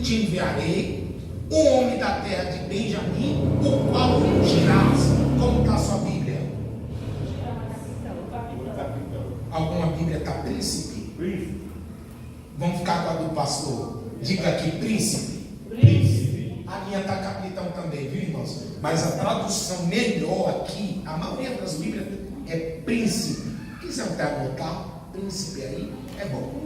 te enviarei o homem da terra de Benjamim, o qual ungirás. Como está a sua Bíblia? Alguma Bíblia está príncipe? Vamos ficar com a do pastor. Diga aqui, príncipe. A minha está capitão também, viu, irmãos? Mas a tradução melhor aqui, a maioria das Bíblias é príncipe. Quiser até anotar, príncipe aí, é bom.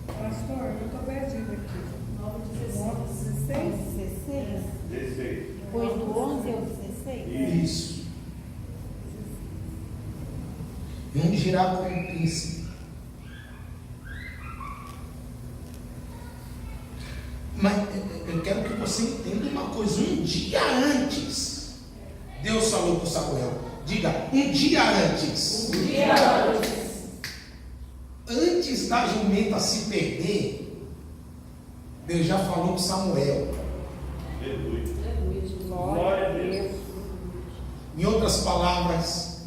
Pastor, eu estou perdida aqui. 16. Depois do 11 ao 16? Isso. E um girar como príncipe. Mas eu quero que você entenda uma coisa. Um dia antes, Deus falou para Samuel. Diga, um dia antes. Um dia antes. Antes da jumenta se perder, Deus já falou com Samuel. Aleluia. Glória a Deus. Em outras palavras,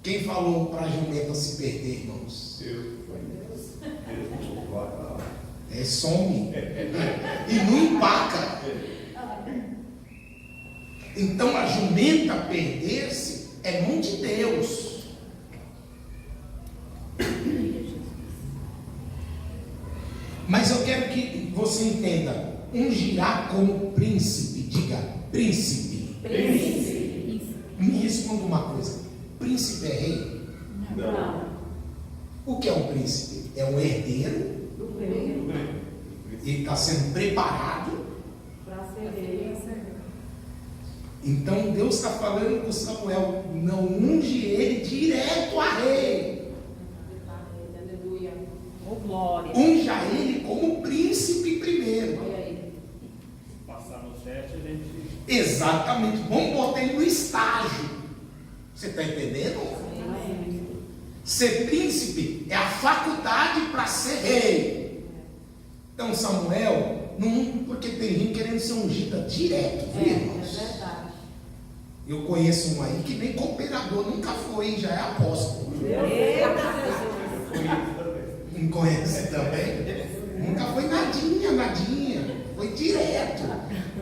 quem falou para a jumenta se perder, irmãos? Deus. É, some. E não empaca. Então a jumenta perder-se é mão de Deus. Mas eu quero que você entenda. Ungirá como príncipe. Diga, príncipe. Me responda uma coisa. Príncipe é rei? Não. O que é um príncipe? É um herdeiro. Ele está sendo preparado. Então Deus está falando com Samuel. Não unge ele direto a rei. Aleluia. Oh, glória. Unja ele como príncipe primeiro. Passar no 7, a gente. Exatamente. Vamos botar ele no estágio. Você está entendendo? Ser príncipe é a faculdade para ser rei. Então Samuel, não, porque tem gente querendo ser ungida direto, viu, irmãos? É verdade. Eu conheço um aí que nem cooperador nunca foi, já é apóstolo. Não conhece também? Nunca foi nadinha. Foi direto.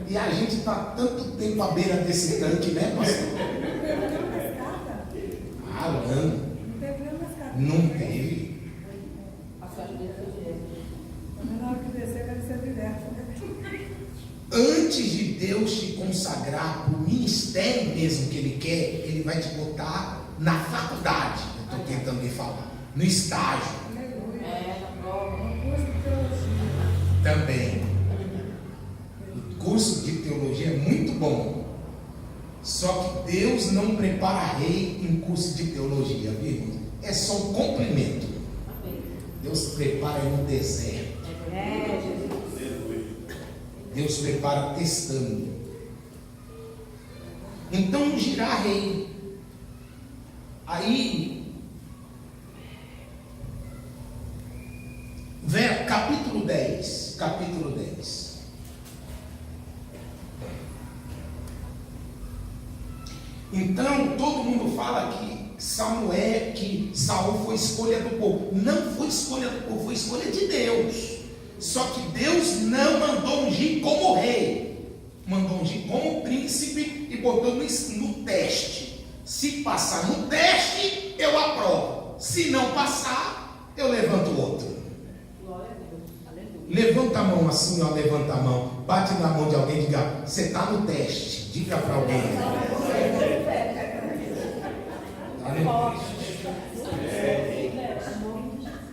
E a gente está tanto tempo à beira desse tanque, né, pastor? Ralando. Não teve. Antes de Deus te consagrar para o ministério mesmo que Ele quer, Ele vai te botar na faculdade. Eu estou tentando me falar. No estágio. Também. O curso de teologia é muito bom. Só que Deus não prepara rei em curso de teologia, viu? É só um complemento. Deus prepara no deserto. Deus prepara testando. Então ungirá rei. Aí, capítulo 10. Capítulo 10. Então todo mundo fala que Saul foi escolha do povo. Não foi escolha do povo, foi escolha de Deus. Só que Deus não mandou ungir como rei, mandou ungir como príncipe e botou no teste. Se passar no teste, eu aprovo. Se não passar, eu levanto outro. Glória a Deus. Aleluia. Levanta a mão assim, ó, levanta a mão. Bate na mão de alguém e diga, você está no teste. Diga para alguém. Está no teste.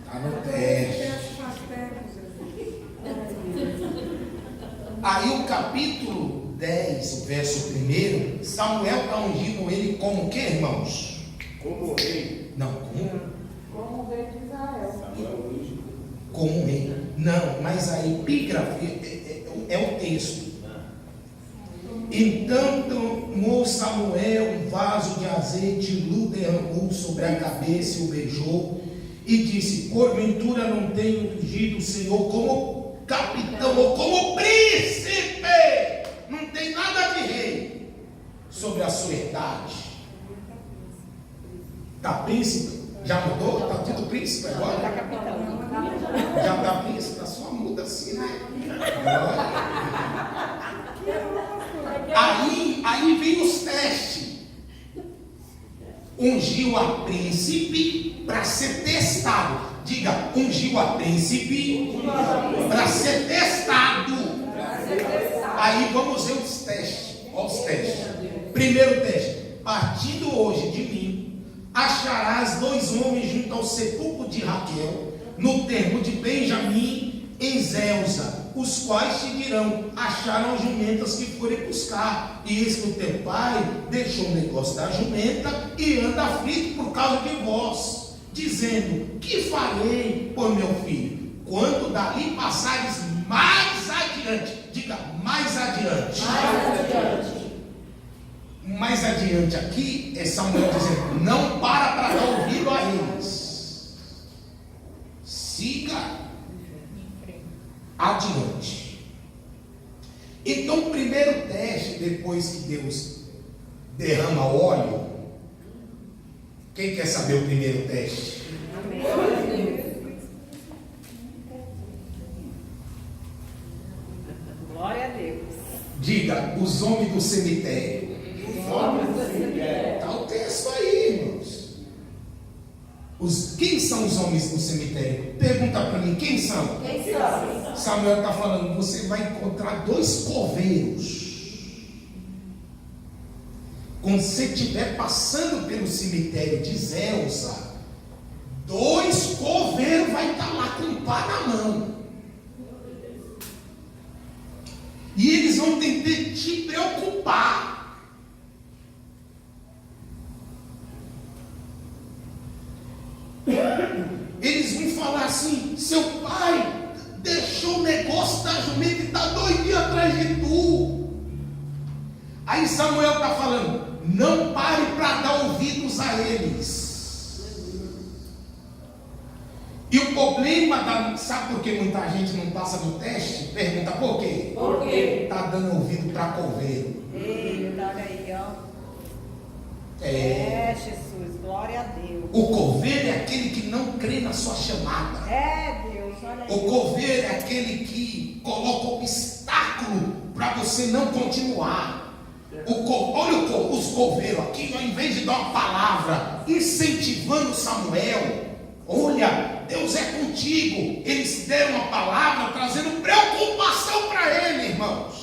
Está no teste. Aí o capítulo 10, o verso 1, Samuel está ungindo ele como o que, irmãos? Como rei. Não, Como rei de Israel. como rei. Não, mas a epígrafe é o texto. Então tomou Samuel um vaso de azeite, o derramou sobre a cabeça e o beijou, e disse: porventura não tenho ungido o Senhor como capitão ou como príncipe, não tem nada de rei sobre a sua herdade. Tá príncipe? Já mudou? Tá tudo príncipe Tá agora? capitão. Já tá príncipe? Tá só muda assim, né? Aí vem os testes. Ungiu a príncipe para ser testado. Diga, ungiu a príncipe para ser testado. Aí vamos ver os testes. Olha os testes. Primeiro teste. Partindo hoje de mim, acharás 2 homens junto ao sepulcro de Raquel, no termo de Benjamim, em Zelza, os quais te dirão: acharam as jumentas que forem buscar, e eis que o teu pai deixou o negócio da jumenta e anda aflito por causa de vós, dizendo: que farei por meu filho? Quando dali passares mais adiante, diga mais adiante. Mais adiante aqui é Samuel dizendo: não para dar ouvido a eles, siga adiante. Então, o primeiro teste, depois que Deus derrama óleo, quem quer saber o primeiro teste? Glória a Deus. Diga, os homens do cemitério. Está o texto aí, irmãos. Quem são os homens do cemitério? Pergunta para mim, quem são? Samuel está falando, você vai encontrar 2 coveiros. Quando você estiver passando pelo cemitério de Zelza, 2 coveiros vai estar lá com um pá na mão. E eles vão tentar te preocupar. Eles vão falar assim: seu pai deixou o negócio da jumenta e está 2 dias atrás de tu. Aí Samuel está falando: não pare para dar ouvidos a eles. E o problema, sabe por que muita gente não passa no teste? Pergunta por quê? Por quê? Está dando ouvido para coveiro. Eita, olha aí, ó. É. Jesus, glória a Deus. O coveiro é aquele que não crê na sua chamada. Deus, olha aí. O coveiro é aquele que coloca obstáculo para você não continuar. Olha os coveiros aqui, ao invés de dar uma palavra incentivando Samuel, olha, Deus é contigo. Eles deram uma palavra trazendo preocupação para ele, irmãos.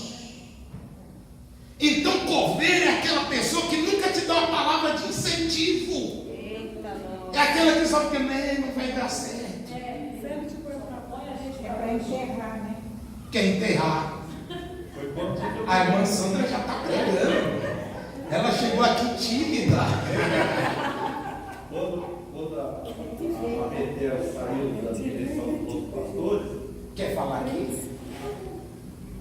Então, coveiro é aquela pessoa que nunca te dá uma palavra de incentivo. Eita, não. É aquela que só fica, não vai dar certo. Sempre te põe pra fora, a gente É para enterrar, né? Quer enterrar. Foi quando A irmã Sandra já está pregando. Ela chegou aqui tímida. quando a Betel saiu da direção dos pastores, Quer falar aqui?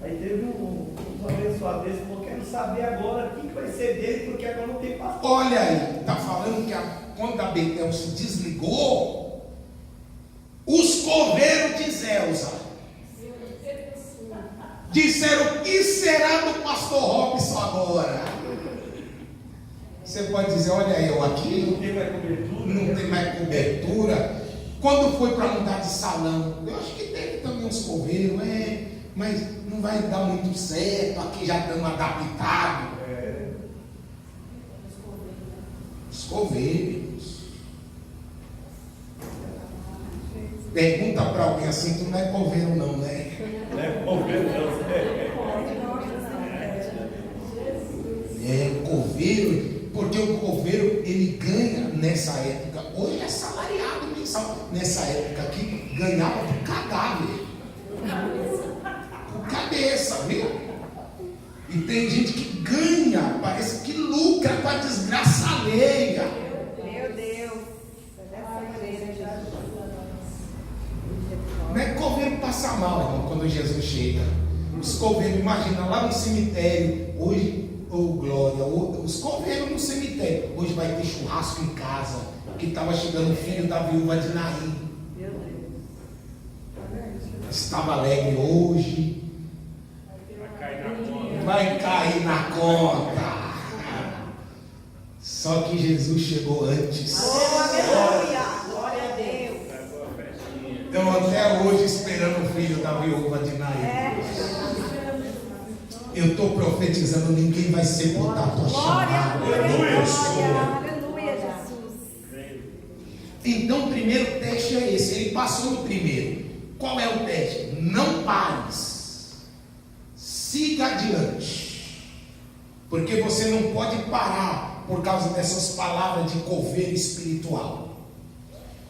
aí teve um abençoado desse que falou: quero saber agora o que vai ser dele, porque agora não tem pastor. Olha aí, está falando que quando a Betel se desligou, os coveiros de Zelza disseram: o que será do pastor Robson agora? Você pode dizer: olha eu aqui, Não tem mais cobertura. não tem mais cobertura. Quando foi para mudar de salão, eu acho que teve também uns coveiros, mas não vai dar muito certo, aqui já estamos adaptados. Os coveiros. Pergunta para alguém assim: tu não é coveiro não, né? Não é cobertura. É coveiro, porque o coveiro ele ganha nessa época, hoje é salariado mensal, nessa época aqui ganhava por cadáver, por cabeça, viu? E tem gente que ganha, parece que lucra com a desgraça alheia. Meu Deus. Dessa maneira, Jesus. Não é coveiro passar mal, irmão, quando Jesus chega. Os coveiros, imagina, lá no cemitério, hoje, glória, os coveiros no cemitério, hoje vai ter churrasco em casa, que estava chegando o filho da viúva de Naim. Meu Deus. Estava alegre hoje, Vai cair na conta. vai cair na conta. Só que Jesus chegou antes. Oh, aleluia! Glória a Deus! Pegou a festinha. Então até hoje esperando o filho da viúva de Naim. Eu estou profetizando, ninguém vai sepultar a tua Glória, chamada. glória, aleluia, Jesus. Então o primeiro teste é esse. Ele passou no primeiro. Qual é o teste? Não pares. Siga adiante. Porque você não pode parar por causa dessas palavras de coveiro espiritual.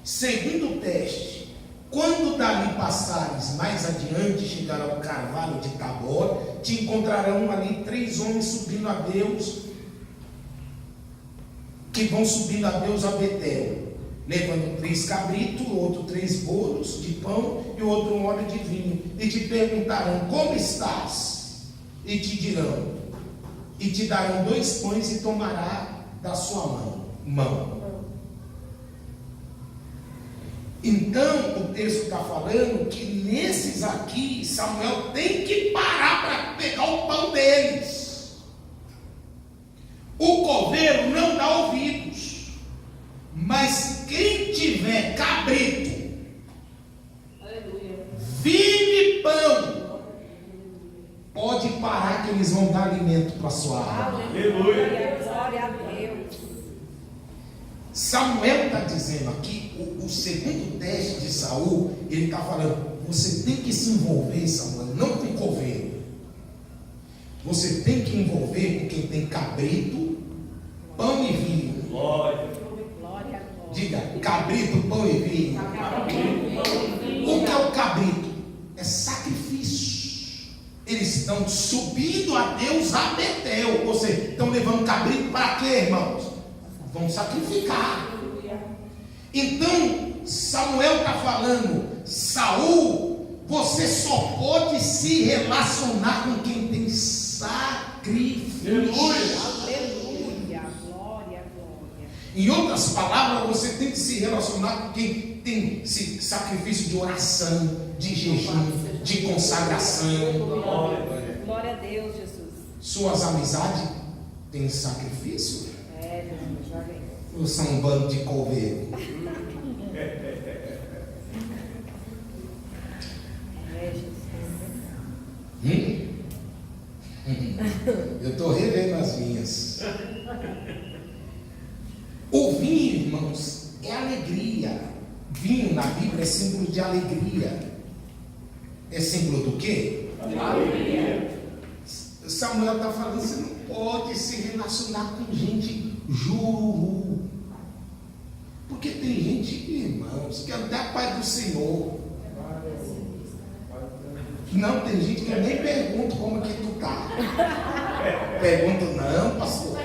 Segundo teste. Quando dali passares mais adiante, chegar ao carvalho de Tabor, te encontrarão ali 3 homens subindo a Deus, que vão subindo a Deus a Betel, levando 3 cabritos, outro 3 bolos de pão e outro um óleo de vinho, e te perguntarão: como estás? E te dirão, e te darão 2 pães e tomará da sua mão. Então o texto está falando que nesses aqui Samuel tem que parar para pegar o pão deles. O coveiro não dá ouvidos, mas quem tiver cabrito, vinho e pão, pode parar que eles vão dar alimento para a sua alma. Aleluia! Glória a Deus! Samuel está dizendo aqui, o segundo teste de Saul, ele está falando, você tem que se envolver, Samuel, não com coveiro. Você tem que envolver com quem tem cabrito, pão e vinho. Glória. Glória. Diga, cabrito, pão e vinho. O que é o cabrito? É sacrifício. Eles estão subindo a Deus a Betel. Ou seja, estão levando cabrito para quê, irmãos? Vão sacrificar. Então Samuel está falando: Saul, você só pode se relacionar com quem tem sacrifício. Aleluia! Glória, glória. Em outras palavras, você tem que se relacionar com quem tem esse sacrifício de oração, de jejum, de consagração. Glória a Deus, Jesus. Suas amizades têm sacrifício? Jesus, olha aí. Ou são um bando de coveiro? Eu estou revendo as minhas. O vinho, irmãos, é alegria. Vinho na Bíblia é símbolo de alegria. É símbolo do quê? Alegria. Samuel está falando, você não pode se relacionar com gente jururu. Porque tem gente, irmãos, que até a paz do Senhor. Não, tem gente que eu nem pergunto como que tu tá. Pergunto, não, pastor.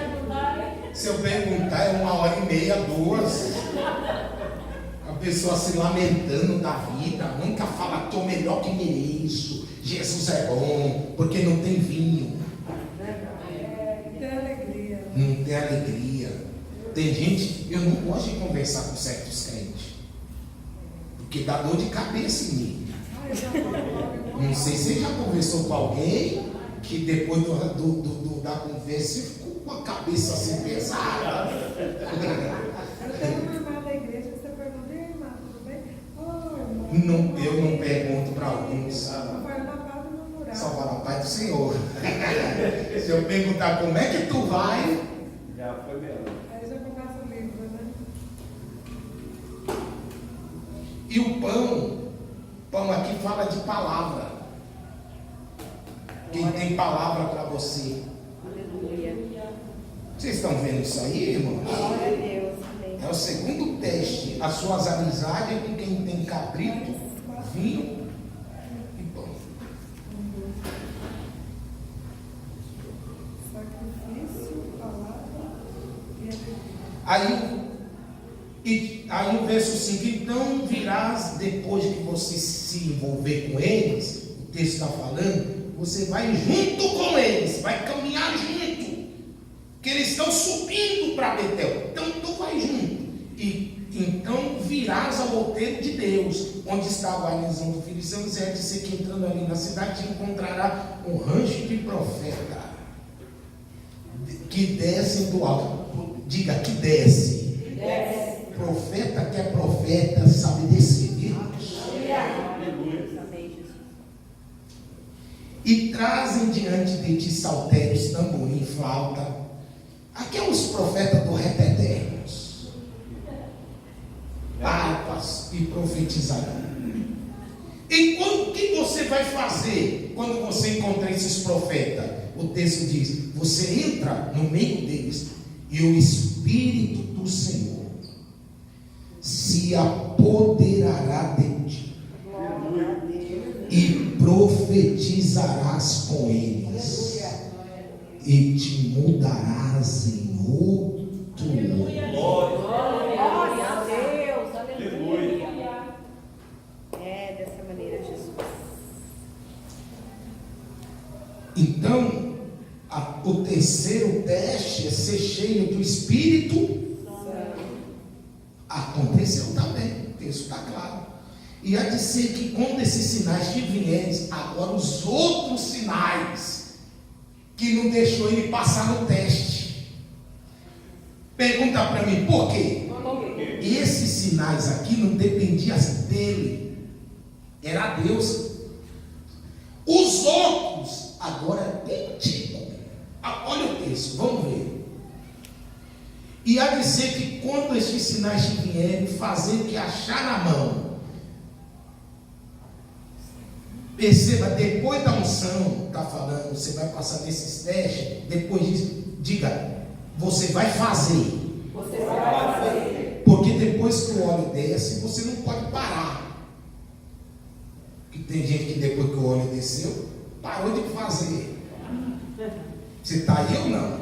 Se eu perguntar é 1h30, 2. A pessoa se lamentando da vida, nunca fala, estou melhor que mereço. Jesus é bom, porque não tem vinho. Tem alegria. Não tem alegria. Tem gente, eu não gosto de conversar com certos crentes, porque dá dor de cabeça em mim. Não sei se você já conversou com alguém que depois da conversa ficou com a cabeça assim pesada. Eu tenho uma irmã da igreja, você pergunta: "Ei, irmã, tudo bem?" "Oh, irmã." Não, eu não pergunto para alguns. Vai na paz do meu moral. Só fala, Pai do Senhor. Se eu perguntar como é que tu vai, Já foi mesmo. Aí já começa o livro, né? e o pão aqui fala de palavra. Quem tem palavra para você? Aleluia. Vocês estão vendo isso aí, irmão? Glória a Deus. Amém. É o segundo teste. As suas amizades é com quem tem cabrito, vinho e pão. Sacrifício, palavra e alegria. Aí o verso 5, então virás, depois que você se envolver com eles, o texto está falando, você vai junto com eles, vai caminhar junto, que eles estão subindo para Betel, então tu vai junto, e então virás ao outeiro de Deus, onde está a guarnição do Filisteu, Zé disse que entrando ali na cidade encontrará um rancho de profeta, que descem do alto. Diga que desce. Profeta que é profeta sabe descer, viu? E trazem diante de ti saltérios, tamborim, flauta. Aqui é os profetas do repetermos. Harpas e profetizarão. E o que você vai fazer quando você encontrar esses profetas? O texto diz: você entra no meio deles e o Espírito do Senhor se apoderará de ti e profetizarás com eles e te mudarás em outro homem. Glória a Deus, aleluia. É dessa maneira, Jesus. Então, o terceiro teste é ser cheio do Espírito. Aconteceu também, o texto está claro. E há de ser que quando esses sinais te vierem, agora os outros sinais que não deixou ele passar no teste. Pergunta para mim, por quê? Esses sinais aqui não dependiam dele, era Deus. Os outros agora é tipo. Olha o texto, vamos ver. E há de ser que quando estes sinais te vierem, fazer o que achar na mão. Perceba, depois da unção, está falando, você vai passar nesses testes, depois disso, diga, você vai fazer. Você vai fazer. Porque depois que o óleo desce, você não pode parar. Porque tem gente que depois que o óleo desceu, parou de fazer. Você está aí ou não?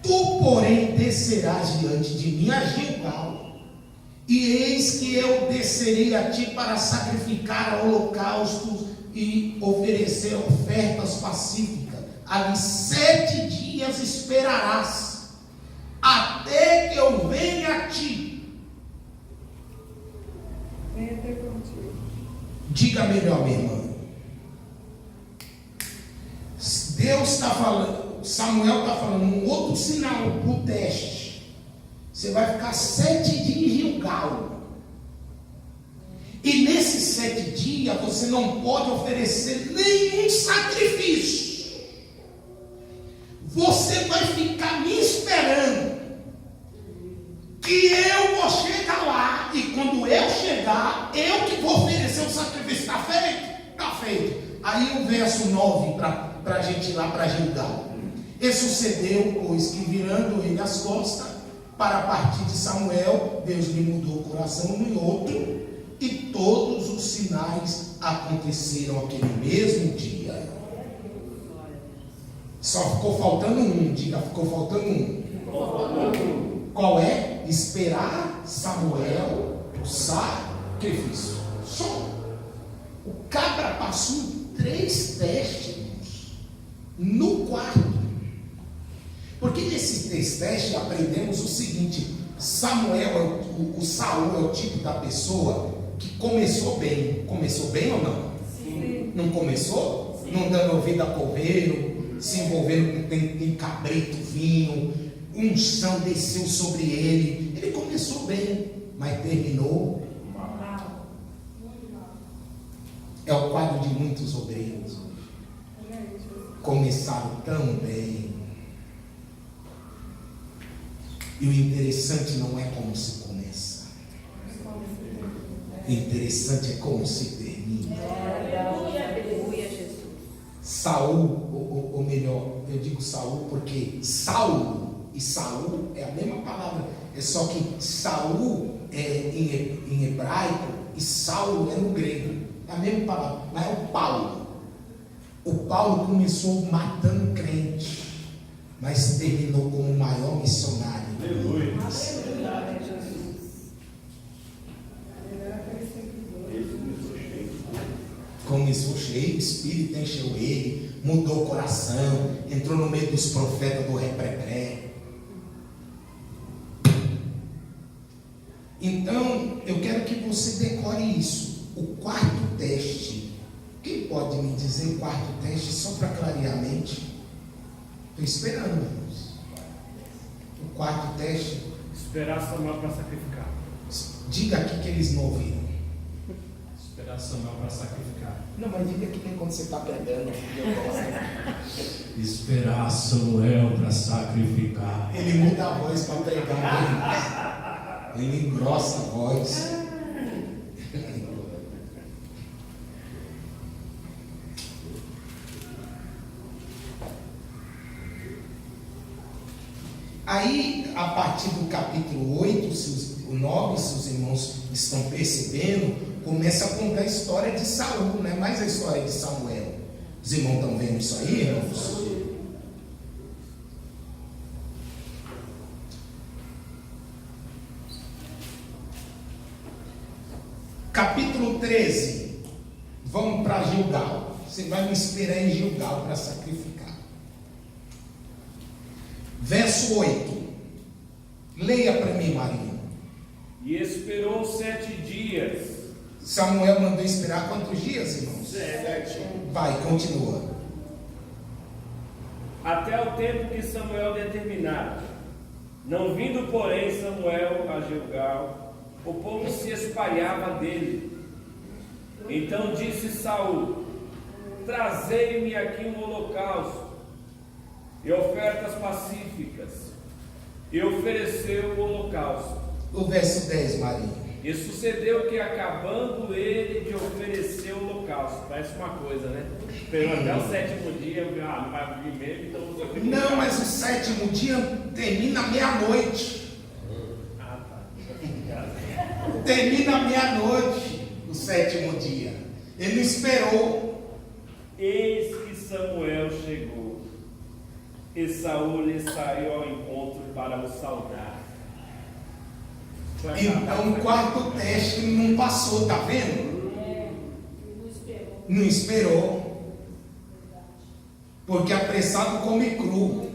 Tu, porém, descerás diante de mim a Gilgal, e eis que eu descerei a ti para sacrificar holocaustos e oferecer ofertas pacíficas. Ali 7 dias esperarás, até que eu venha a ti. Venha ter contigo. Diga melhor, minha irmã. Deus está falando, Samuel está falando um outro sinal para o teste. Você vai ficar 7 dias em Gilgal. E nesses 7 dias você não pode oferecer nenhum sacrifício. Você vai ficar me esperando. Que eu vou chegar lá. E quando eu chegar, eu que vou oferecer o sacrifício. Está feito? Está feito. Aí o verso 9 para a gente ir lá para Gilgal. E sucedeu, pois, que virando ele as costas para partir de Samuel, Deus lhe mudou o coração um e outro, e todos os sinais aconteceram aquele mesmo dia. Só ficou faltando um, diga, ficou faltando um. Qual é? Esperar Samuel o sacrifício. Só. O cabra passou 3 testes, no quarto. Porque nesses 3 testes aprendemos o seguinte: Samuel, o Saul é o tipo da pessoa que começou bem. Começou bem ou não? Sim. Não começou? Sim. Não dando ouvido a coveiro, se envolvendo com cabrito, vinho, unção desceu sobre ele. Ele começou bem, mas terminou mal. É o quadro de muitos obreiros. Começaram tão bem. E o interessante não é como se começa. O interessante é como se termina. Aleluia, Jesus. Saul, ou melhor, eu digo Saul porque Saulo e Saul é a mesma palavra. É só que Saul é em hebraico e Saulo é no grego. É a mesma palavra, mas é o Paulo. O Paulo começou matando crente, mas terminou como o maior missionário. Aleluia. Começou cheio, o Espírito encheu ele, mudou o coração, entrou no meio dos profetas do reprepré. Então, eu quero que você decore isso. O 4º teste. Quem pode me dizer o 4º teste, só para clarear a mente? Estou esperando, irmãos. O quarto teste, Esperar Samuel para sacrificar. diga aqui que eles não ouviram. Esperar Samuel para sacrificar. Não, mas diga que nem quando você está pregando. Esperar Samuel para sacrificar. Ele muda a voz para pregar. Ele engrossa a voz. Aí, a partir do capítulo 8, o 9, se os irmãos estão percebendo, começa a contar a história de Saul, não é mais a história de Samuel. Os irmãos estão vendo isso aí, irmãos? Capítulo 13. Vamos para Gilgal. Você vai me esperar em Gilgal para sacrificar. Verso 8. Leia para mim, Marinho. E esperou 7 dias. Samuel mandou esperar quantos dias, irmãos? 7. Vai, continua. Até o tempo que Samuel determinara. Não vindo, porém, Samuel a Gilgal, o povo se espalhava dele. Então disse Saul: trazei-me aqui um holocausto e ofertas pacíficas. E ofereceu o holocausto. O verso 10, Marinho. E sucedeu que, acabando ele de oferecer o holocausto, parece uma coisa, né? Esperou até o 7º dia, não vai vir mesmo, então vou sacrificar. Não, mas o 7º dia termina meia-noite. Ah, tá. Termina meia-noite o 7º dia. Ele não esperou. Eis que Samuel chegou, e Saul lhe saiu ao encontro para o saudar. Então o quarto teste não passou, tá vendo? Não esperou. Porque apressado come cru.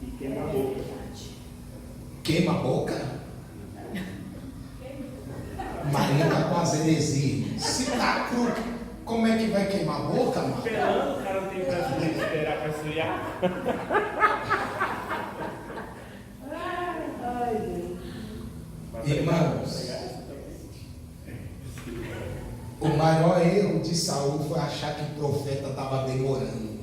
E queima a boca. Queima a boca? Marinho está com as heresias. Se tá cru, como é que vai queimar a boca, mano? Esperando, o cara não tem pressa de esperar para esfriar. Irmãos, o maior erro de Saul foi achar que o profeta estava demorando.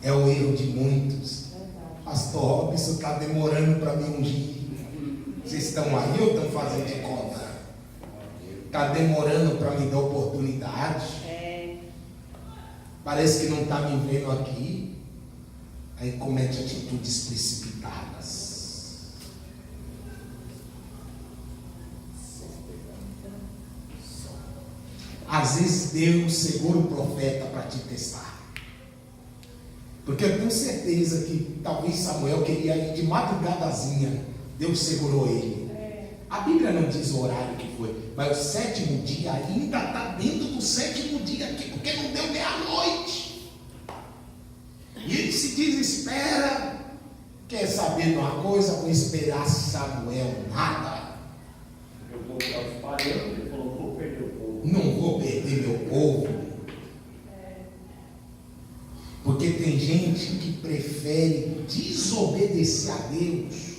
É o erro de muitos. Pastor Robson está demorando para me ungir. Vocês estão aí ou estão fazendo de conta? Está demorando para me dar oportunidade. Parece que não está me vendo aqui. Aí comete atitudes precipitadas. Às vezes Deus segura o profeta para te testar. Porque eu tenho certeza que talvez Samuel queria ir de madrugadazinha. Deus segurou ele. A Bíblia não diz o horário que foi, mas o 7º dia ainda está dentro do 7º dia aqui, porque não deu meia-noite. E ele se desespera. Quer saber de uma coisa? Vou esperar Samuel nada. Eu vou para os parentes, ele falou: vou perder o povo. Não vou perder meu povo. Porque tem gente que prefere desobedecer a Deus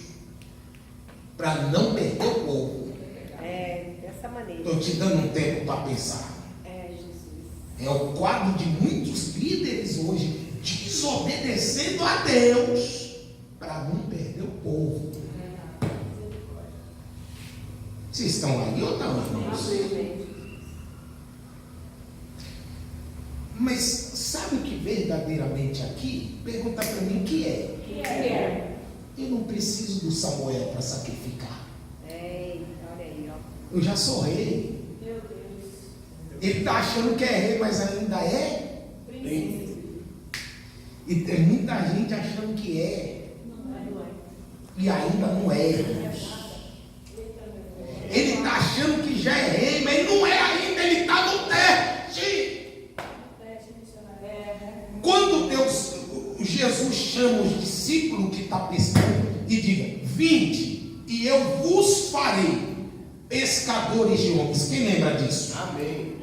para não perder o povo. Dessa maneira. Estou te dando um tempo para pensar. Jesus. É o quadro de muitos líderes hoje desobedecendo a Deus para não perder o povo. Vocês estão aí ou não, irmãos? Mas sabe o que verdadeiramente aqui? Pergunta para mim o que é. Eu não preciso do Samuel para sacrificar. Olha aí, ó. Eu já sou rei. Ele está achando que é rei, mas ainda é. E tem muita gente achando que é. E ainda não é. Ele está achando que já é rei, mas não é ainda. Ele está no teste. Quando Jesus chama os discípulos que está pescando e diga: vinde e eu vos farei pescadores de homens. Quem lembra disso? Amém.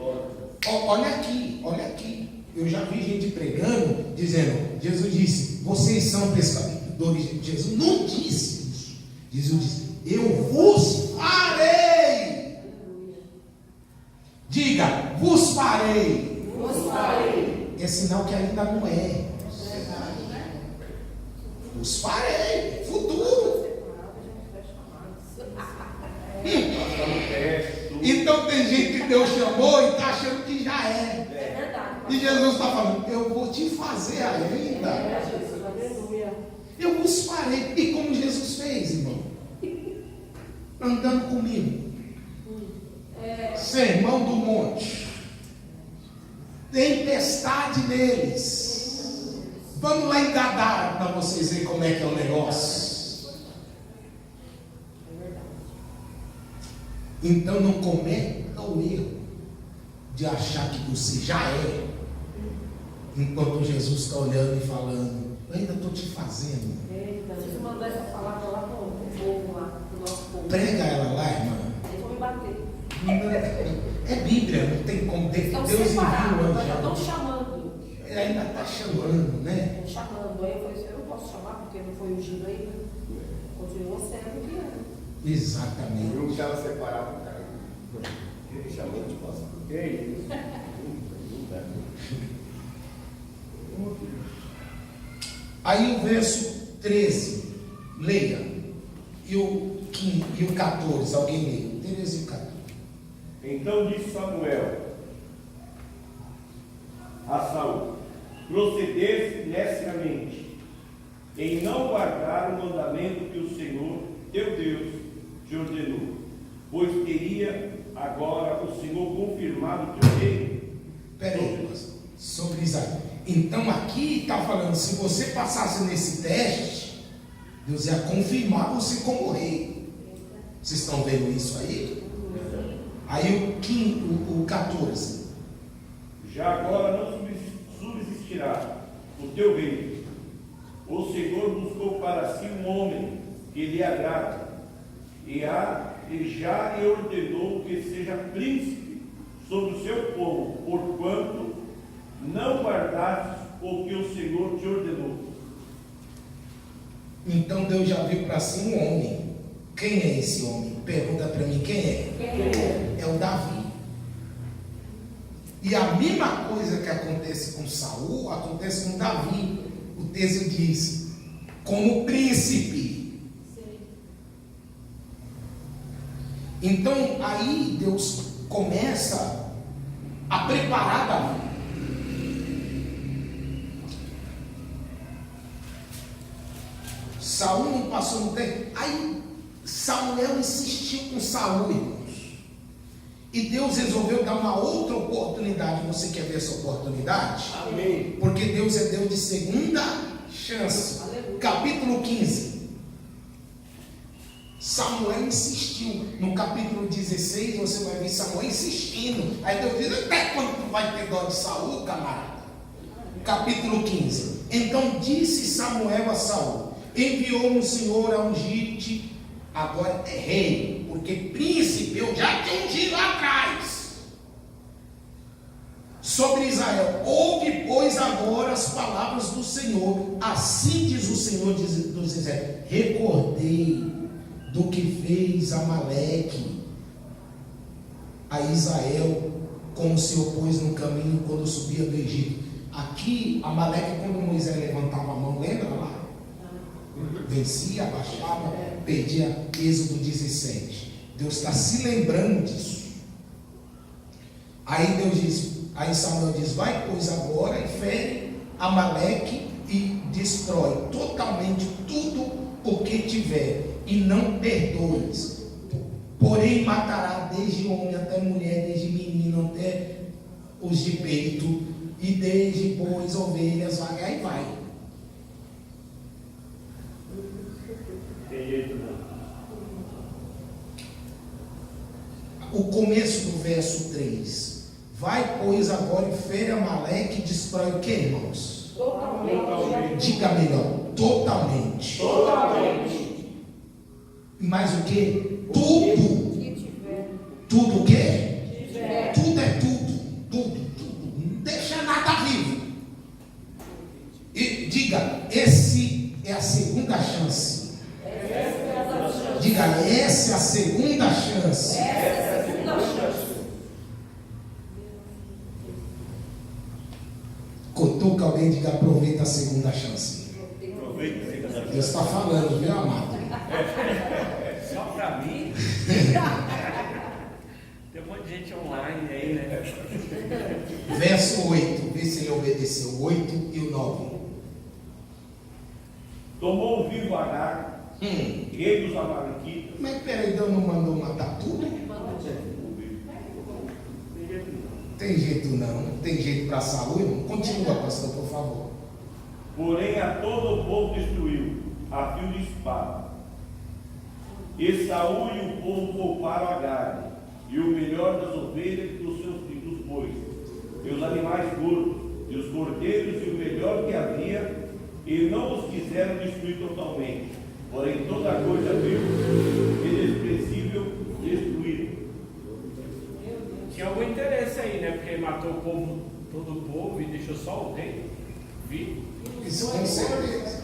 Olha aqui. Eu já vi gente pregando dizendo: Jesus disse, vocês são pescadores. Jesus não disse isso. Jesus disse, eu vos farei. Diga, vos farei. Vos farei. É sinal que ainda não é. Vos farei. Futuro. Então tem gente que Deus chamou e está achando que já é. É verdade. E Jesus está falando, eu vou te fazer ainda. Aleluia. Eu vos farei. E como Jesus fez, irmão? Andando comigo. Sermão do monte. Tempestade neles. Vamos lá em Gadara para vocês verem como é que é o negócio. Então não cometa o erro de achar que você já é, enquanto Jesus está olhando e falando, eu ainda estou te fazendo. Eita, preciso mandar essa palavra lá para o povo, lá, para o nosso povo. Prega ela lá, irmã. Eles vão me bater. É Bíblia, não tem como. Estão Deus envia separados, o mas já estão anjo. chamando. Ele ainda está chamando, né? Chamando. Aí eu falei assim, eu não posso chamar porque não foi ungido ainda. Continua sendo que é. Exatamente. Eu já separava, cara. Ele chamou de pastor. Que isso? Aí o verso 13, leia. E o 15, e o 14, alguém leia. 13 e 14. Então disse Samuel a Saul: procedeste neciamente em não guardar o mandamento que o Senhor teu Deus te ordenou, pois teria agora o Senhor confirmado o teu reino. Peraí, sobre Isaías. Então aqui está falando, se você passasse nesse teste, Deus ia confirmar você como rei. Vocês estão vendo isso aí? Aí o 14. Já agora não subsistirá o teu reino. O Senhor buscou para si um homem que lhe agrada, e já lhe ordenou que seja príncipe sobre o seu povo, porquanto não guardaste o que o Senhor te ordenou. Então Deus já viu para si um homem. Quem é esse homem? Pergunta para mim, quem é? É o Davi. E a mesma coisa que acontece com Saul, acontece com Davi. O texto diz, como príncipe. Então aí Deus começa a preparar Davi. Saul não passou no tempo. Aí Samuel insistiu com Saul, irmãos. E Deus resolveu dar uma outra oportunidade. Você quer ver essa oportunidade? Amém. Porque Deus é Deus de segunda chance. Aleluia. Capítulo 15. Samuel insistiu. No capítulo 16 você vai ver Samuel insistindo. Aí Deus diz, até quando tu vai ter dó de Saul, camarada? Capítulo 15. Então disse Samuel a Saul: enviou-me o Senhor a ungir-te agora é rei, porque príncipe eu já te ungi lá atrás sobre Israel. Ouve, pois, agora as palavras do Senhor. Assim diz o Senhor dos Israel: recordei do que fez Amaleque a Israel, como se opôs no caminho quando subia do Egito. Aqui, Amaleque, quando Moisés levantava a mão, lembra lá? Vencia, abaixava, perdia. Êxodo 17. Deus está se lembrando disso. Aí Deus diz, aí Samuel diz: vai, pois, agora e fere Amaleque e destrói totalmente tudo o que tiver, e não perdoes. Porém matará desde homem até mulher, desde menino até os de peito, e desde bois, ovelhas, vagas, aí vai. Tem jeito não. O começo do verso 3. Vai, pois, agora e fere Amaleque e destrói o que, irmãos? Totalmente. Diga melhor, totalmente. Totalmente. Mas o que? Tudo. Que tiver. Tudo o que? Tiver. Tudo é tudo. Tudo, tudo. Não deixa nada vivo. E Diga, essa é a segunda chance. Essa é a segunda chance. Cutuca alguém e diga, aproveita a segunda chance. Aproveita, fica da Deus está falando, viu, amado? Só para mim? Tem um monte de gente online aí, né? Verso 8, vê se ele obedeceu. O 8 e o 9. Tomou vivo Agar, rei dos Amalequitas. Mas peraí, Deus não mandou matar tudo? Tem jeito não, tem jeito para Saul, irmão? Continua, pastor, por favor. Porém a todo o povo destruiu, a fio de espada. E Saul e o povo pouparam Agar, e o melhor das ovelhas e dos bois, e os animais gordos, e os cordeiros, e o melhor que havia, e não os quiseram destruir totalmente. Porém toda coisa vil e desprezível destruíram. Tinha algum interesse aí, né? Porque ele matou o povo, todo o povo e deixou só o rei. Vi? Isso com certeza.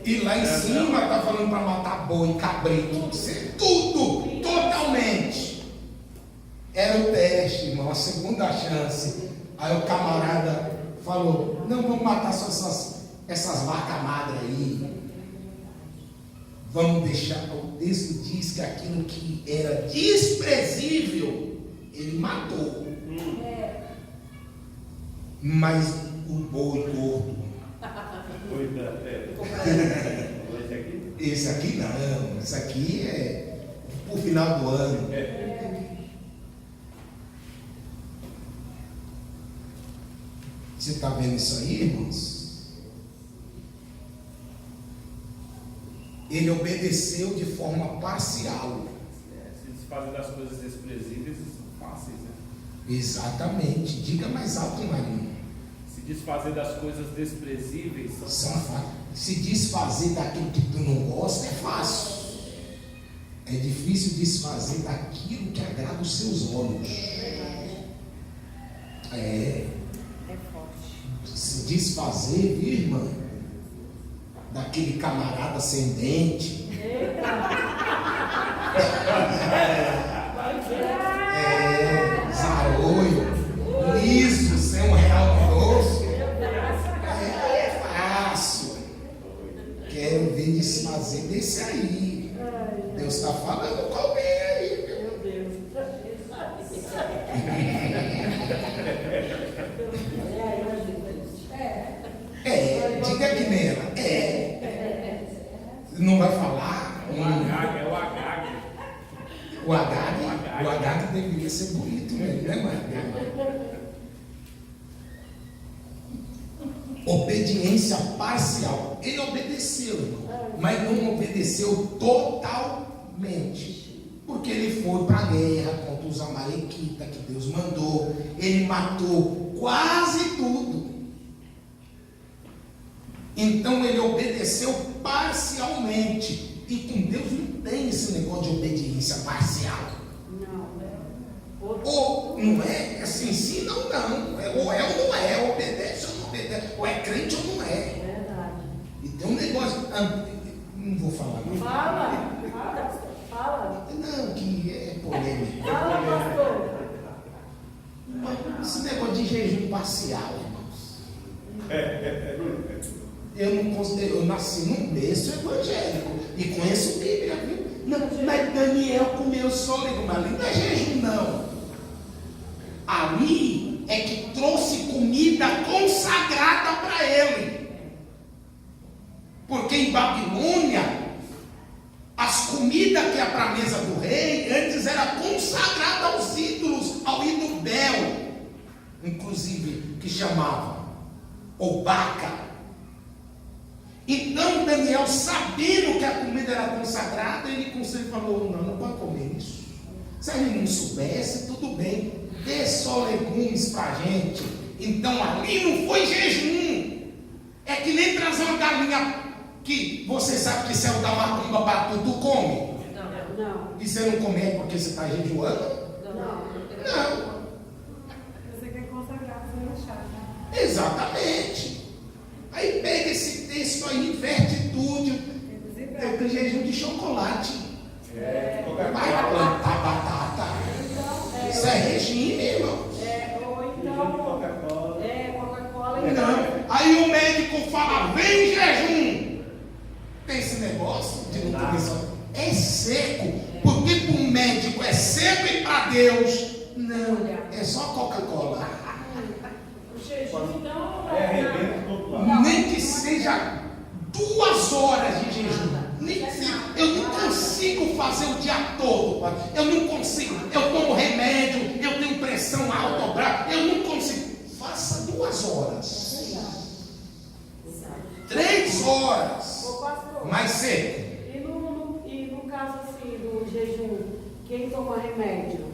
E lá em cima está falando para matar boi, cabrito, tudo, totalmente. Era o teste, irmão, a segunda chance. Aí o camarada falou, não, vamos matar só essas vacas magras aí. Vamos deixar, o texto diz que aquilo que era desprezível, ele matou. Mas o boi gordo, esse aqui não, esse aqui é pro final do ano. Você está vendo isso aí, irmãos? Ele obedeceu de forma parcial. Se desfazer das coisas desprezíveis são fáceis, né? Exatamente. Diga mais alto, Marinho. Se desfazer das coisas desprezíveis São fáceis. Se desfazer daquilo que tu não gosta é fácil. É difícil desfazer daquilo que agrada os seus olhos. É forte. Se desfazer, viu, irmã? Daquele camarada sem dente. Zarolho, liso, sem R$1 no bolso. É fácil. Quero ver desfazer desse aí. Deus está falando com alguém aí, meu Deus. Diga que nem ela. Não vai falar? o Agag, é o Agag. O Agag deveria ser bonito mesmo, né, mano? Obediência parcial. Ele obedeceu, irmão, mas não obedeceu totalmente. Porque ele foi para a guerra contra os Amalequitas que Deus mandou. Ele matou quase tudo. Então ele obedeceu parcialmente. E com Deus não tem esse negócio de obediência parcial. Ou não é assim, sim, não. Ou é ou não é, obedece ou não obedece, ou é crente ou não é. Verdade. E tem um negócio, não vou falar não. Fala. Não, que é polêmico. Fala, pastor. Esse negócio de jejum parcial, irmãos. Eu nasci num berço evangélico e conheço Bíblia, viu? Não, mas Daniel comeu sôlego, mas ali não é jejum, não. Ali é que trouxe comida consagrada para ele. Porque em Babilônia, as comidas que é para a mesa do rei, antes era consagrada aos ídolos, ao ídolo Bel, inclusive, que chamava Obaca. Então Daniel, sabendo que a comida era consagrada, ele falou, não pode comer isso. Se ele não soubesse, tudo bem, dê só legumes para a gente. Então ali não foi jejum. É que nem trazer uma galinha que você sabe que saiu da macumba para tu come. Não. E você não comer porque você está jejuando? Não. Você quer consagrar, você vai achar, né? Exatamente. Aí pega esse texto aí, inverte tudo. Tem jejum de chocolate. Vai plantar batata. Isso é regime, irmão. Ou então, Coca-Cola e Não. Aí o médico fala, vem jejum. Tem esse negócio de não comer só. É seco. Porque para o médico é seco e para Deus, não. É só Coca-Cola. o jejum, então, arrebenta todo lado. Nem que seja 2 horas de jejum. Eu não consigo fazer o dia todo. Eu não consigo. Eu tomo remédio, eu tenho pressão alta, eu não consigo. Faça 2 horas. 3 horas. Ô, pastor, Mais seco. e no caso assim do jejum, quem toma remédio?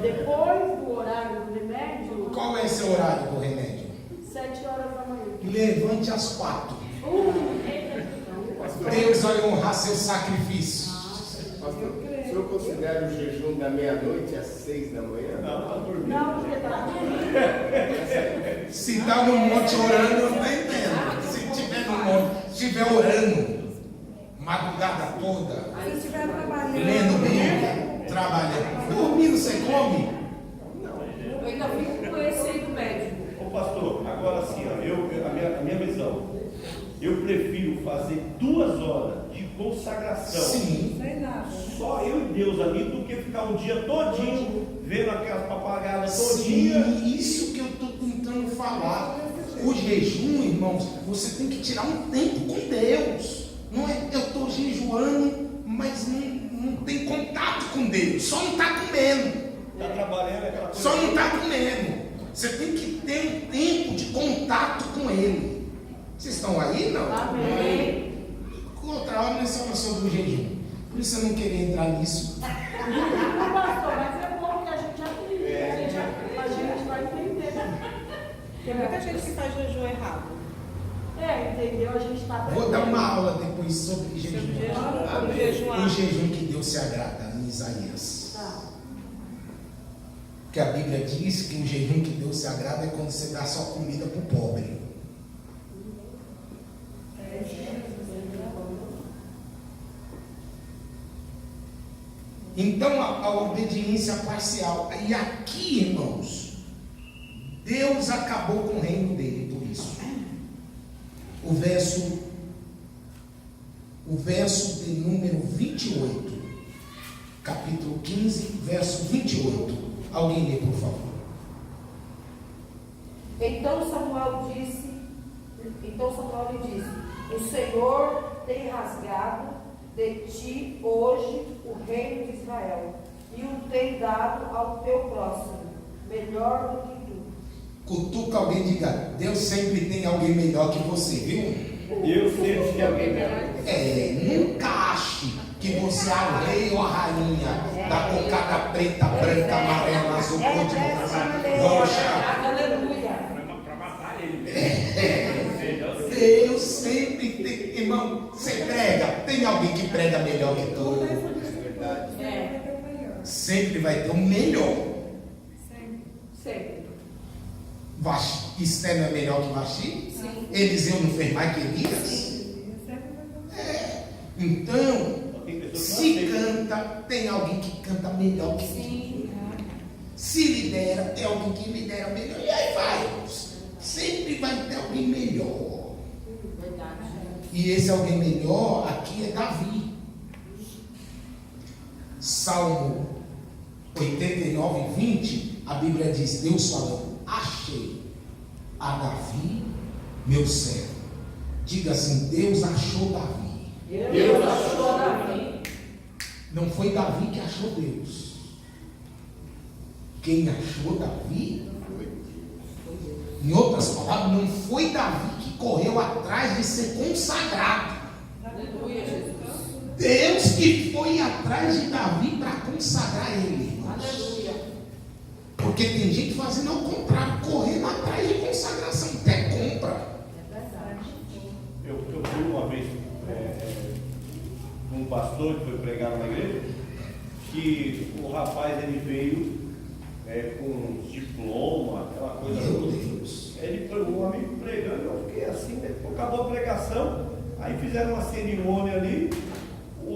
Depois do horário do remédio, Qual é seu horário do remédio? 7 horas da manhã. Levante às 4. Pastor, Deus vai honrar seu sacrifício. pastor, o senhor considera o jejum da meia-noite às 6 da manhã? Não, está dormindo. Não, porque tá dormindo. Se está no monte orando, eu não entendo. Se estiver no monte, estiver orando, madrugada toda, Se estiver trabalhando. lendo Bíblia, trabalhando. Dormindo, você come? Eu ainda fico com esse aí do médico. Ô pastor, agora sim, a minha visão. Eu prefiro fazer 2 horas de consagração. Sim. Sem nada. Só eu e Deus ali, do que ficar um dia todinho vendo aquelas papagaiadas todinha. Sim, isso que eu estou tentando falar. O jejum, irmãos, você tem que tirar um tempo com Deus. Não é, eu estou jejuando, mas não tem contato com Deus. Só não está comendo. Está trabalhando aquela coisa. Só não está comendo. Você tem que ter um tempo de contato com Ele. Vocês estão aí, não? Amém. Outra hora nós falamos sobre o jejum. Por isso eu não queria entrar nisso. Não, pastor, mas é bom que a gente aprende. A gente vai entender. Tem muita gente que faz jejum errado. Entendeu? A gente está Vou dar uma aula depois sobre jejum. O jejum O jejum que Deus se agrada em Isaías. Tá. Porque a Bíblia diz que o jejum que Deus se agrada é quando você dá só comida para o pobre. Então a obediência parcial. E aqui, irmãos, Deus acabou com o reino dele por isso. O verso de número 28, capítulo 15, verso 28. Alguém lê, por favor. Então Samuel lhe disse: o Senhor tem rasgado de ti hoje o reino de Israel e o tem dado ao teu próximo, melhor do que tu. Cutuca alguém e diga: Deus sempre tem alguém melhor que você, viu? Eu sei que alguém me Nunca ache que você é o rei ou a rainha da cocada preta, branca, amarela, azul, cor de roxa. Aleluia. Para matar ele. Deus sempre tem, irmão, você prega, tem alguém que prega melhor que tu. Sempre vai ter o melhor. Sempre. Esther não é melhor que Vaxi? Sim. Eliseu não fez mais que Elias? Então, se canta, tem alguém que canta melhor que tu. Sim. Se lidera, tem alguém que lidera melhor. E aí vai. Sempre vai ter alguém melhor. Verdade. E esse alguém melhor aqui é Davi. Salmo 89, 20, a Bíblia diz: Deus falando, achei a Davi, meu servo. Diga assim: Deus achou Davi. Deus achou Davi. Não foi Davi que achou Deus. Quem achou Davi, em outras palavras, não foi Davi que correu atrás de ser consagrado. Aleluia, Jesus. Deus que foi atrás de Davi para consagrar ele, irmãos. Aleluia. Porque tem gente fazendo ao contrário, correndo atrás de consagração, até compra. É verdade. Eu fui uma vez com um pastor que foi pregar na igreja, que o rapaz ele veio com diploma, aquela coisa Meu toda. Deus. Ele foi um amigo pregando, eu fiquei assim, depois acabou a pregação, aí fizeram uma cerimônia ali, o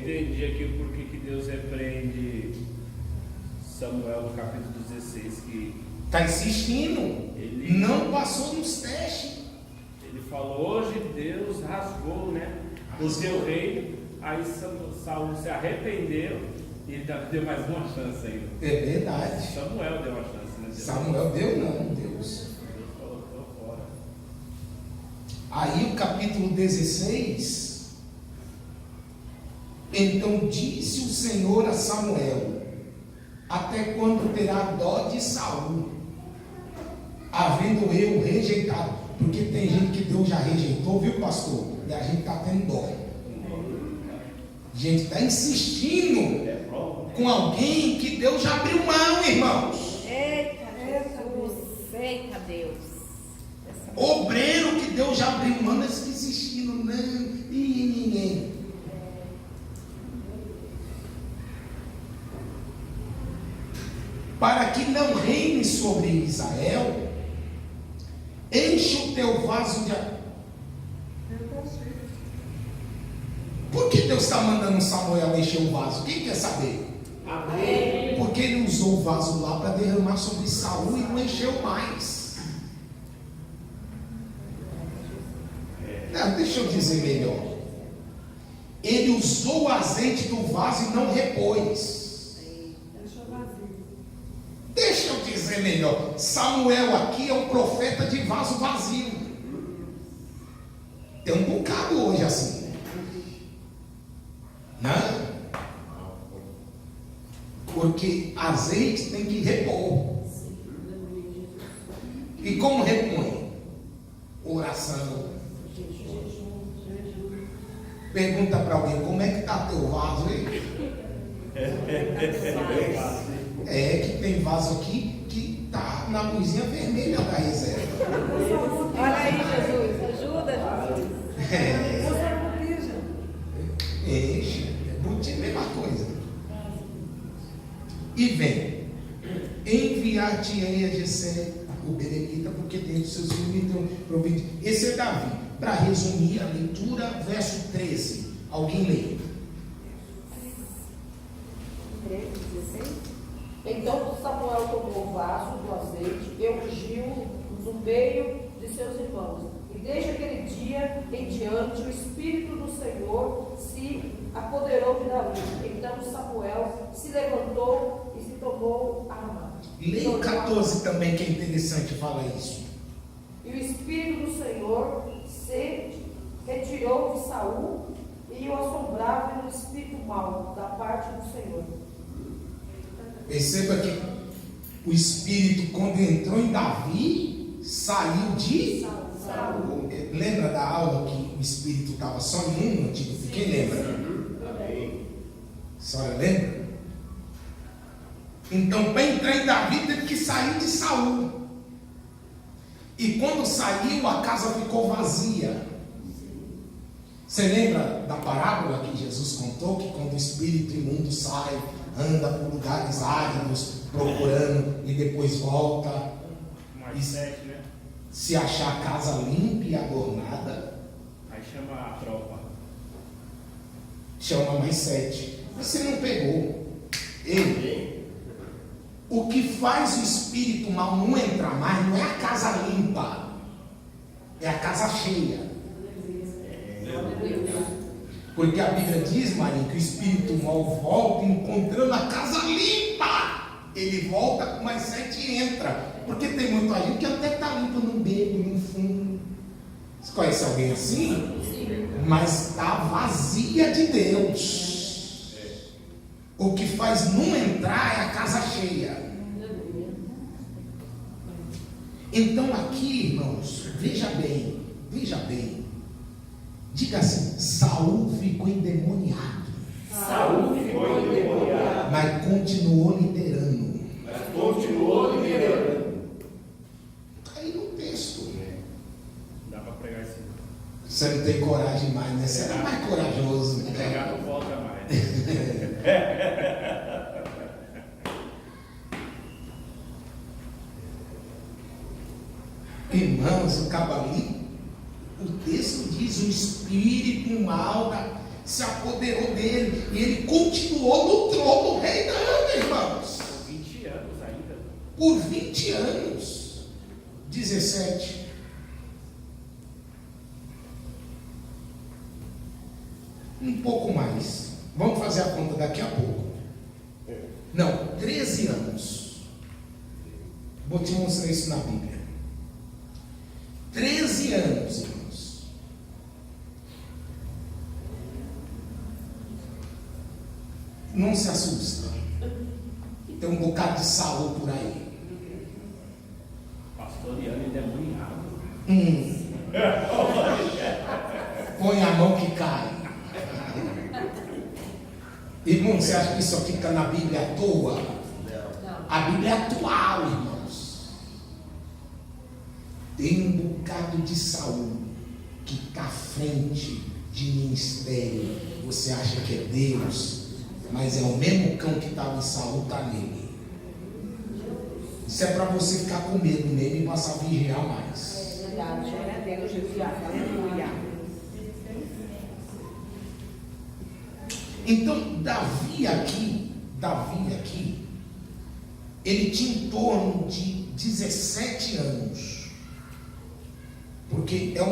entendi aqui o porquê que Deus repreende Samuel no capítulo 16, que Está insistindo. Ele- Não passou nos testes. ele falou, hoje Deus rasgou, né, o teu reino. Aí Saul se arrependeu e ainda deu mais uma chance ainda. É verdade. Samuel deu uma chance, né? Deus? Samuel deu não, Deus. Deus colocou fora. Aí o capítulo 16. Então disse o Senhor a Samuel: até quando terá dó de Saul, havendo eu rejeitado? Porque tem gente que Deus já rejeitou, viu, pastor? E a gente está tendo dó. A gente está insistindo com alguém que Deus já abriu mão, irmãos. Eita, Jesus. Eita, Deus. Obreiro que Deus já abriu mão, nós insistindo, não, e ninguém. Para que não reine sobre Israel, enche o teu vaso de. Por que Deus está mandando Samuel encher o vaso? Quem quer saber? Amém. Porque ele usou o vaso lá para derramar sobre Saul e não encheu mais. Não, deixa eu dizer melhor. Ele usou o azeite do vaso e não repôs. Deixou vazio. Deixa eu dizer melhor. Samuel aqui é um profeta de vaso vazio. Tem um bocado hoje assim. Não? Porque azeite tem que repor. E como repõe? Oração. Pergunta para alguém: como é que está teu vaso aí? É que tem vaso aqui que está na luzinha vermelha da reserva. Olha aí, Jesus. Ajuda, Jesus. Enche, é mesma coisa. E vem, enviar-te-ei a Jessé, o Berequita, porque tem os seus filhos, então provide. Esse é Davi. Para resumir a leitura, verso 13. Alguém lê? 16. Então Samuel tomou o vaso do azeite e ungiu no meio de seus irmãos. E desde aquele dia em diante, o Espírito do Senhor se apoderou de Davi. Então Samuel se levantou e se tomou a Ramá. Leia o 14 também, que é interessante, fala isso. E o Espírito do Senhor se retirou de Saul e o assombrava no espírito mau da parte do Senhor. Perceba que o Espírito, quando entrou em Davi, saiu de Saul. Lembra da aula que o Espírito estava só em um antigo? Quem lembra? A senhora lembra? Então, para entrar em Davi, teve que sair de Saul. E quando saiu, a casa ficou vazia. Você lembra da parábola que Jesus contou? Que quando o espírito imundo sai, anda por lugares áridos, procurando, e depois volta. Mais 7, né? Se achar a casa limpa e adornada, Aí chama a tropa. chama mais 7. Você não pegou. Ele. O que faz o espírito mal não entrar mais não é a casa limpa, é a casa cheia. Porque a Bíblia diz, Marinho, que o espírito mal volta encontrando a casa limpa. Ele volta com mais 7 e entra. Porque tem muita gente que até está limpa no beco, no fundo. Você conhece alguém assim? Mas está vazia de Deus. O que faz não entrar é a casa cheia. Então aqui, irmãos, veja bem. Diga assim: Saul ficou endemoniado. Saul ficou endemoniado, Mas continuou liderando. Está aí no texto. Dá para pregar esse. Você não tem coragem mais, né? Você é mais corajoso. Pregar não volta mais. Irmãos, o texto diz: o espírito mal. se apoderou dele, e ele continuou no trono reinando, irmãos. Por 20 anos ainda. Por 20 anos. 17. Um pouco mais. Vamos fazer a conta daqui a pouco. Não, 13 anos. Vou te mostrar isso na Bíblia. 13 anos, irmãos. Não se assusta. Tem um bocado de Saul por aí. Pastoreando endemoniado. Põe a mão que cai. Irmão, você acha que isso fica na Bíblia à toa? A Bíblia é atual, irmãos. Tem um bocado de Saul que está à frente de ministério. Você acha que é Deus, mas é o mesmo cão que estava em Saul, está nele. Isso é para você ficar com medo nele e passar a vigiar mais. Glória a Deus, Jesus. Aleluia. Então, Davi aqui, ele tinha em torno de 17 anos. Porque é um